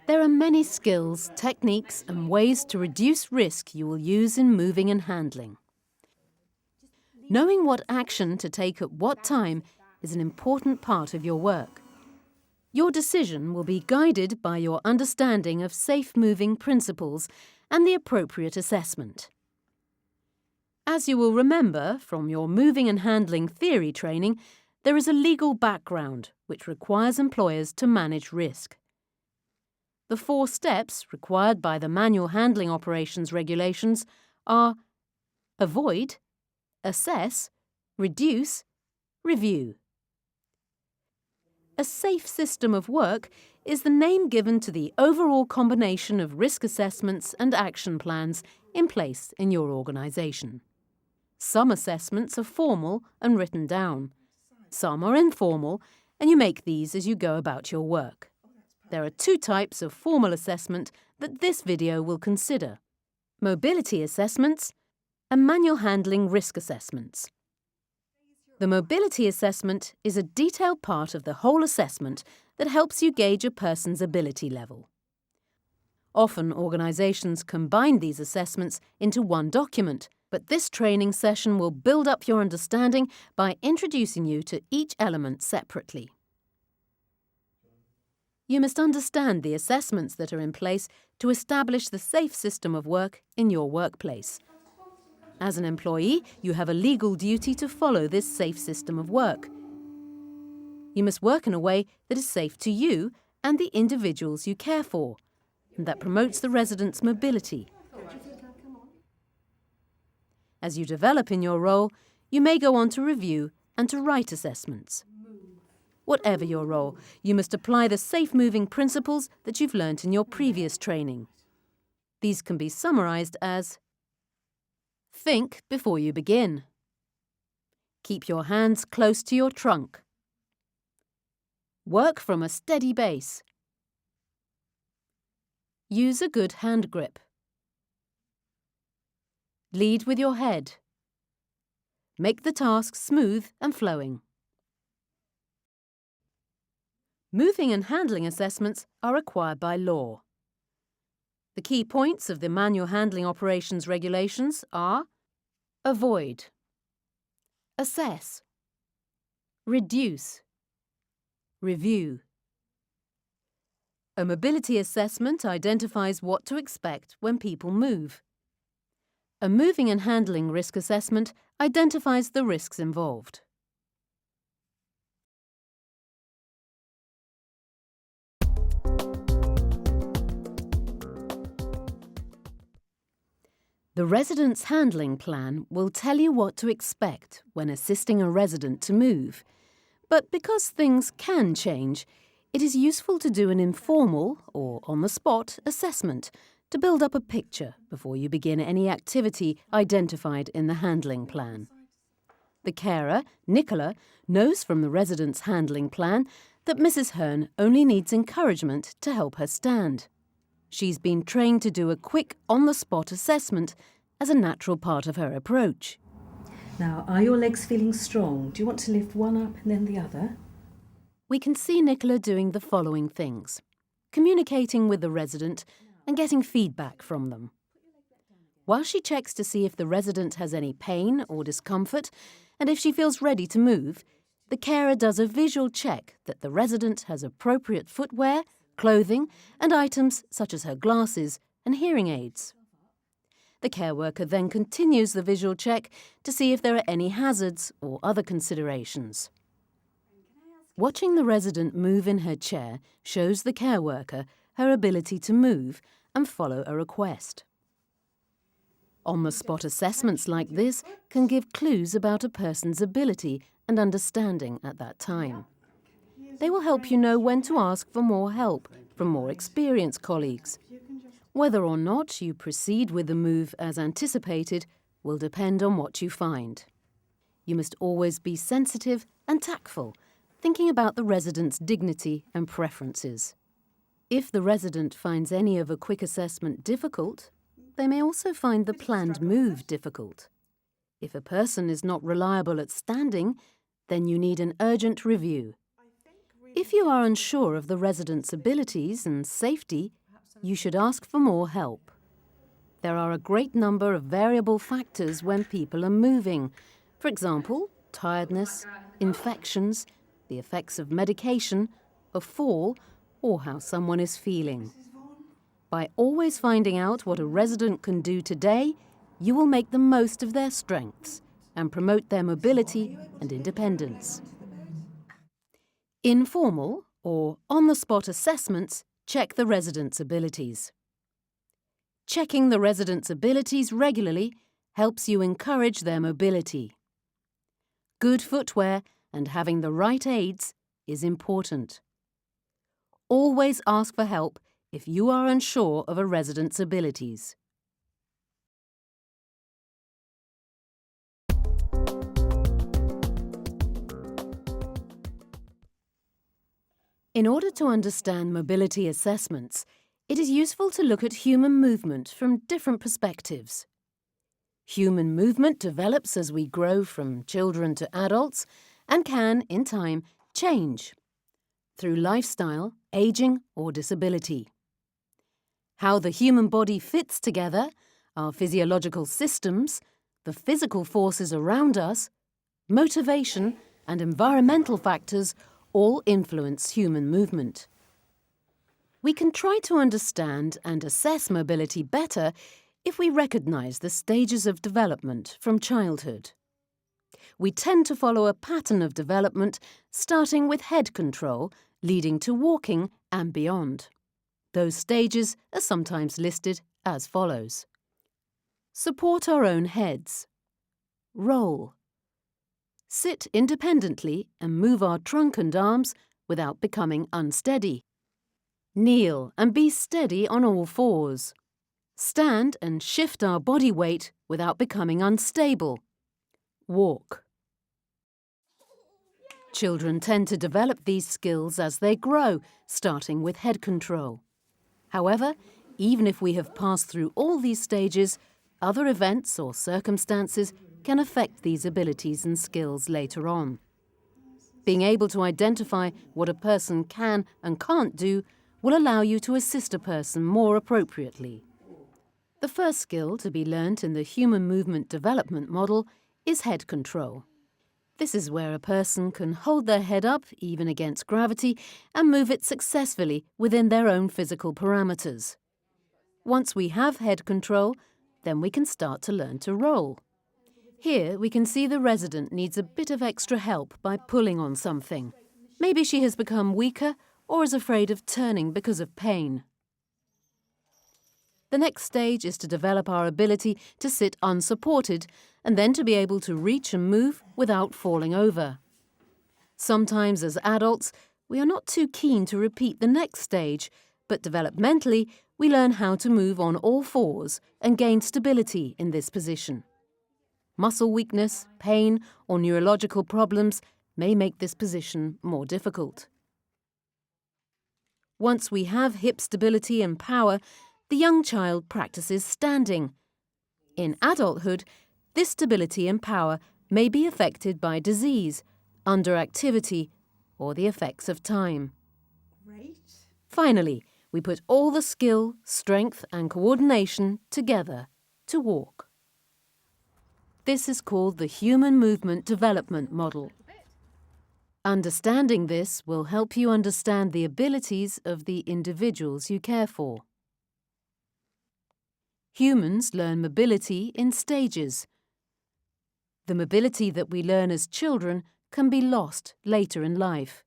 There are many skills, techniques and ways to reduce risk you will use in moving and handling. Knowing what action to take at what time is an important part of your work. Your decision will be guided by your understanding of safe moving principles and the appropriate assessment. As you will remember from your moving and handling theory training, there is a legal background which requires employers to manage risk. The 4 steps required by the Manual Handling Operations Regulations are avoid, assess, reduce, review. A safe system of work is the name given to the overall combination of risk assessments and action plans in place in your organisation. Some assessments are formal and written down. Some are informal, and you make these as you go about your work. There are 2 types of formal assessment that this video will consider: mobility assessments and manual handling risk assessments. The mobility assessment is a detailed part of the whole assessment that helps you gauge a person's ability level. Often organisations combine these assessments into one document, but this training session will build up your understanding by introducing you to each element separately. You must understand the assessments that are in place to establish the safe system of work in your workplace. As an employee, you have a legal duty to follow this safe system of work. You must work in a way that is safe to you and the individuals you care for, and that promotes the residents' mobility. As you develop in your role, you may go on to review and to write assessments. Whatever your role, you must apply the safe moving principles that you've learnt in your previous training. These can be summarised as: think before you begin. Keep your hands close to your trunk. Work from a steady base. Use a good hand grip. Lead with your head. Make the task smooth and flowing. Moving and handling assessments are required by law. The key points of the Manual Handling Operations Regulations are: avoid, assess, reduce, review. A mobility assessment identifies what to expect when people move. A moving and handling risk assessment identifies the risks involved. The Resident's Handling Plan will tell you what to expect when assisting a resident to move. But because things can change, it is useful to do an informal or on-the-spot assessment to build up a picture before you begin any activity identified in the handling plan. The carer, Nicola, knows from the resident's handling plan that Mrs. Hearn only needs encouragement to help her stand. She's been trained to do a quick on-the-spot assessment as a natural part of her approach. Now, are your legs feeling strong? Do you want to lift one up and then the other? We can see Nicola doing the following things: communicating with the resident and getting feedback from them. While she checks to see if the resident has any pain or discomfort and if she feels ready to move, the carer does a visual check that the resident has appropriate footwear, clothing and items such as her glasses and hearing aids. The care worker then continues the visual check to see if there are any hazards or other considerations. Watching the resident move in her chair shows the care worker her ability to move and follow a request. On-the-spot assessments like this can give clues about a person's ability and understanding at that time. They will help you know when to ask for more help from more experienced colleagues. Whether or not you proceed with the move as anticipated will depend on what you find. You must always be sensitive and tactful, thinking about the resident's dignity and preferences. If the resident finds any of a quick assessment difficult, they may also find the planned move difficult. If a person is not reliable at standing, then you need an urgent review. If you are unsure of the resident's abilities and safety, you should ask for more help. There are a great number of variable factors when people are moving. For example, tiredness, infections, the effects of medication, a fall, or how someone is feeling. By always finding out what a resident can do today, you will make the most of their strengths and promote their mobility and independence. Informal or on-the-spot assessments check the resident's abilities. Checking the resident's abilities regularly helps you encourage their mobility. Good footwear and having the right aids is important. Always ask for help if you are unsure of a resident's abilities. In order to understand mobility assessments, it is useful to look at human movement from different perspectives. Human movement develops as we grow from children to adults and can, in time, change through lifestyle, aging, or disability. How the human body fits together, our physiological systems, the physical forces around us, motivation, and environmental factors all influence human movement. We can try to understand and assess mobility better if we recognize the stages of development from childhood. We tend to follow a pattern of development starting with head control, leading to walking and beyond. Those stages are sometimes listed as follows. Support our own heads. Roll. Sit independently and move our trunk and arms without becoming unsteady. Kneel and be steady on all fours. Stand and shift our body weight without becoming unstable. Walk. Children tend to develop these skills as they grow, starting with head control. However, even if we have passed through all these stages, other events or circumstances can affect these abilities and skills later on. Being able to identify what a person can and can't do will allow you to assist a person more appropriately. The first skill to be learnt in the Human Movement Development Model is head control. This is where a person can hold their head up, even against gravity, and move it successfully within their own physical parameters. Once we have head control, then we can start to learn to roll. Here we can see the resident needs a bit of extra help by pulling on something. Maybe she has become weaker or is afraid of turning because of pain. The next stage is to develop our ability to sit unsupported and then to be able to reach and move without falling over. Sometimes as adults, we are not too keen to repeat the next stage, but developmentally, we learn how to move on all fours and gain stability in this position. Muscle weakness, pain, or neurological problems may make this position more difficult. Once we have hip stability and power, the young child practices standing. In adulthood, this stability and power may be affected by disease, underactivity, or the effects of time. Great. Finally, we put all the skill, strength, and coordination together to walk. This is called the Human Movement Development Model. Understanding this will help you understand the abilities of the individuals you care for. Humans learn mobility in stages. The mobility that we learn as children can be lost later in life.